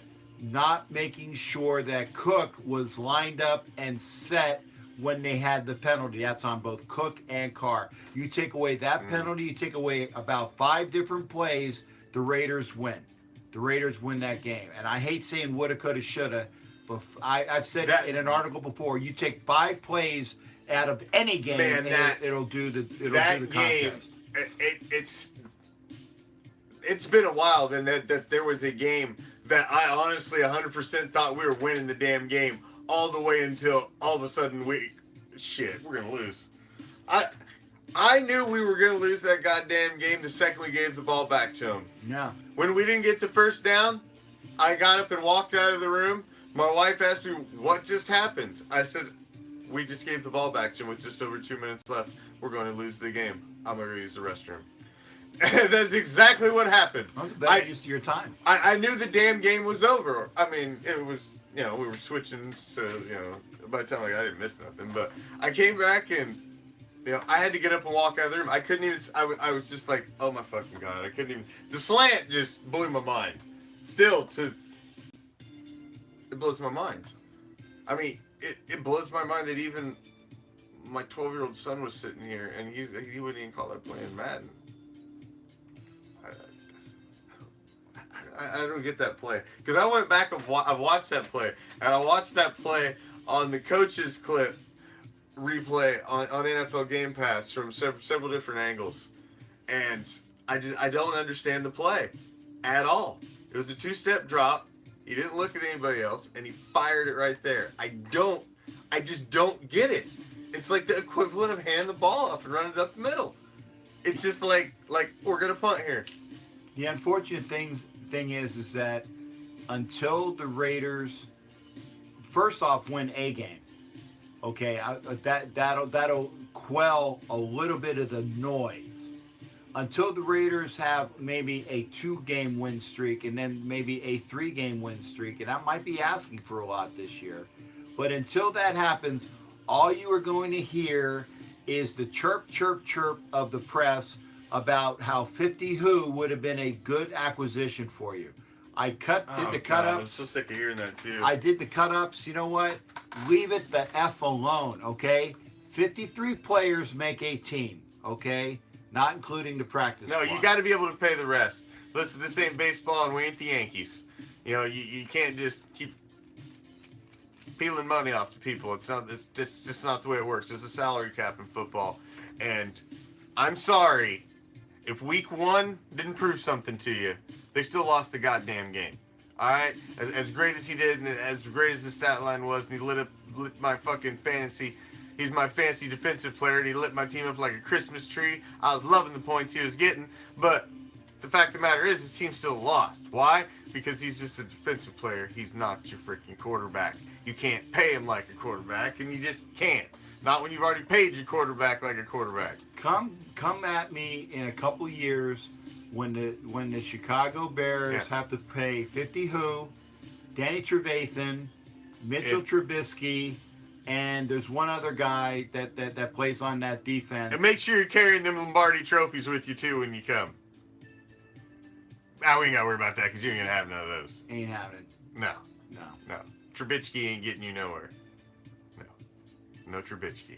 not making sure that Cook was lined up and set when they had the penalty. That's on both Cook and Carr. You take away that penalty, you take away about 5 different plays, the Raiders win. The Raiders win that game. And I hate saying woulda, coulda, shoulda, but I've said it in an article before. You take 5 plays out of any game, it'll do the contest. It's been a while then that there was a game that I honestly 100% thought we were winning the damn game all the way until all of a sudden we're gonna lose. I knew we were gonna lose that goddamn game the second we gave the ball back to them. Yeah. When we didn't get the first down, I got up and walked out of the room. My wife asked me what just happened. I said, we just gave the ball back to him with just over 2 minutes left. We're going to lose the game. I'm going to go use the restroom. And that's exactly what happened. That was a better use of your time. I knew the damn game was over. I mean, it was, we were switching, so, by the time I didn't miss nothing. But I came back and, I had to get up and walk out of the room. I couldn't even, I was just like, oh my fucking God. I couldn't even, the slant just blew my mind. It blows my mind. I mean, it blows my mind that even my 12-year-old son was sitting here, and he wouldn't even call that playing Madden. I don't get that play, because I went back I've watched that play, and I watched that play on the coach's clip replay on NFL Game Pass from several different angles, and I don't understand the play at all. It was a 2-step drop. He didn't look at anybody else, and he fired it right there. I just don't get it. It's like the equivalent of hand the ball off and run it up the middle. It's just like we're gonna punt here. The unfortunate thing is that until the Raiders, first off, win a game, okay, that'll quell a little bit of the noise. Until the Raiders have maybe a 2-game win streak and then maybe a 3-game win streak, and that might be asking for a lot this year. But until that happens, all you are going to hear is the chirp, chirp, chirp of the press about how 50 who would have been a good acquisition for you. I did the cut-ups. I'm so sick of hearing that too. I did the cut-ups. You know what? Leave it the F alone, okay? 53 players make a team, okay? Not including the practice No, squad. you got to be able to pay the rest. Listen, this ain't baseball, and we ain't the Yankees. You know, you can't just keep peeling money off to people. It's just not the way it works. There's a salary cap in football, and I'm sorry if week 1 didn't prove something to you. They still lost the goddamn game. All right, as great as he did, and as great as the stat line was, and he lit my fucking fantasy. He's my fancy defensive player, and he lit my team up like a Christmas tree. I was loving the points he was getting, but the fact of the matter is his team still lost. Why? Because he's just a defensive player. He's not your freaking quarterback. You can't pay him like a quarterback, and you just can't. Not when you've already paid your quarterback like a quarterback. Come at me in a couple years when the Chicago Bears have to pay 50 who, Danny Trevathan, Mitchell Trubisky, and there's one other guy that plays on that defense. And make sure you're carrying them Lombardi trophies with you too when you come. Now we ain't got to worry about that because you ain't gonna have none of those. Ain't having. No. No. Trubisky ain't getting you nowhere. No Trubisky.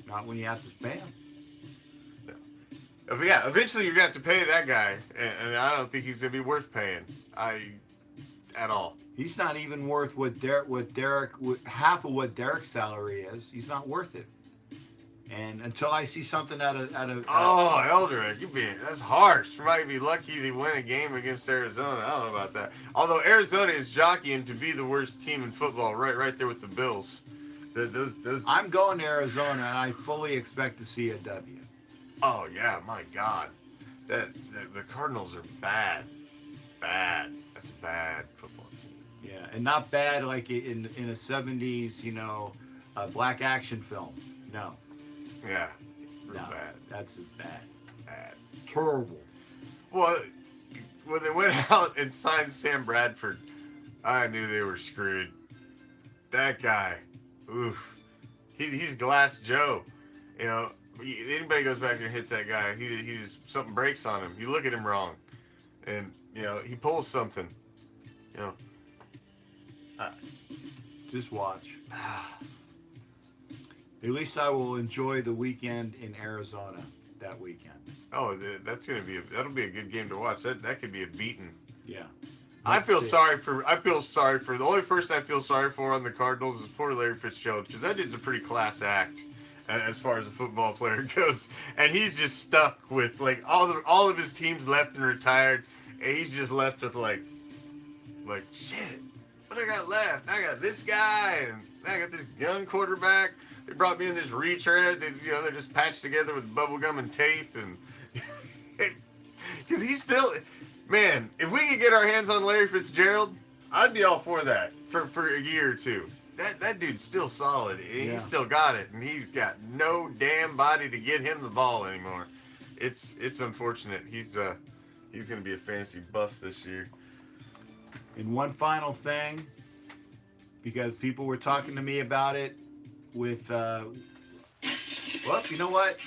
Not when you have to pay him. No. Yeah, eventually you're gonna have to pay that guy, and I don't think he's gonna be worth paying. At all. He's not even worth half of what Derek's salary is. He's not worth it. And until I see something out of Eldrick, that's harsh. You might be lucky to win a game against Arizona. I don't know about that. Although Arizona is jockeying to be the worst team in football, right there with the Bills. Those. I'm going to Arizona, and I fully expect to see a W. Oh yeah, my God, the Cardinals are bad. That's a bad football team. Yeah, and not bad like in a 70s, black action film. No. Yeah, real bad. That's just bad. Bad. Terrible. Well, when they went out and signed Sam Bradford, I knew they were screwed. That guy, oof. He's Glass Joe. Anybody goes back there and hits that guy, he just something breaks on him. You look at him wrong, and he pulls something. Just watch. At least I will enjoy the weekend in Arizona that weekend. Oh, that'll be a good game to watch. That could be a beating. Yeah. I feel sorry for the only person I feel sorry for on the Cardinals is poor Larry Fitzgerald, because that dude's a pretty class act as far as a football player goes, and he's just stuck with like all of his teams left and retired, and he's just left with like shit. What I got left? I got this guy, and I got this young quarterback. They brought me in this retread, and they're just patched together with bubble gum and tape, and because he's still, man. If we could get our hands on Larry Fitzgerald, I'd be all for that for a year or two. That dude's still solid. He's still got it, and he's got no damn body to get him the ball anymore. It's unfortunate. He's gonna be a fantasy bust this year. And one final thing, because people were talking to me about it with, well, you know what?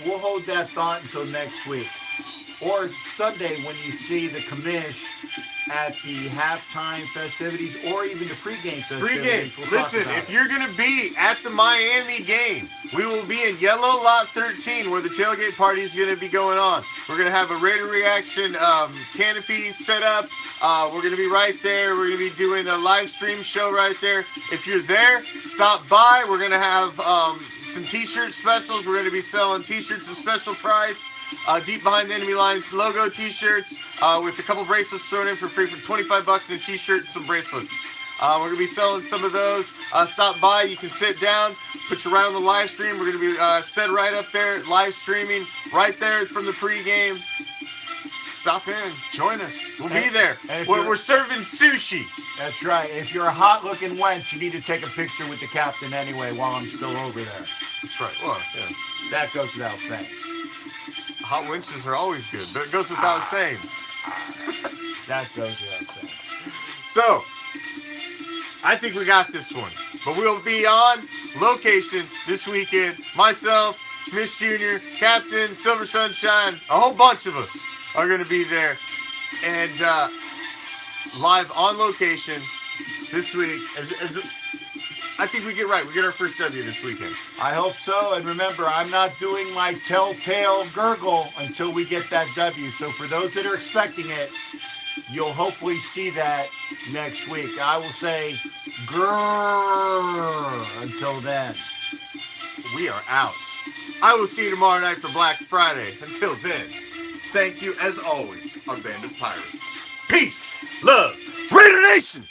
We'll hold that thought until next week. Or Sunday when you see the Commish at the halftime festivities or even the pregame festivities. Pre-game. We'll talk Listen, about if it. you're going to be at the Miami game, we will be in Yellow Lot 13 where the tailgate party is going to be going on. We're going to have a Raider Reaction canopy set up. We're going to be right there. We're going to be doing a live stream show right there. If you're there, stop by. We're going to have some t-shirt specials. We're going to be selling t-shirts at special price. Deep Behind the Enemy Line logo t-shirts with a couple bracelets thrown in for free for $25 and a t-shirt and some bracelets. We're going to be selling some of those. Stop by. You can sit down, put you right on the live stream. We're going to be set right up there, live streaming right there from the pregame. Stop in. Join us. We'll be there. We're serving sushi. That's right. If you're a hot-looking wench, you need to take a picture with the captain anyway while I'm still over there. That's right. Well, yeah. That goes without saying. Hot winches are always good. That goes without saying. That goes without saying. So, I think we got this one. But we'll be on location this weekend. Myself, Commish Jr., Captain, Silver Sunshine, a whole bunch of us are going to be there. And live on location this week. I think we get right. We get our first W this weekend. I hope so. And remember, I'm not doing my telltale gurgle until we get that W. So for those that are expecting it, you'll hopefully see that next week. I will say grrr until then. We are out. I will see you tomorrow night for Black Friday. Until then, thank you as always, our band of pirates. Peace, love, Raider Nation!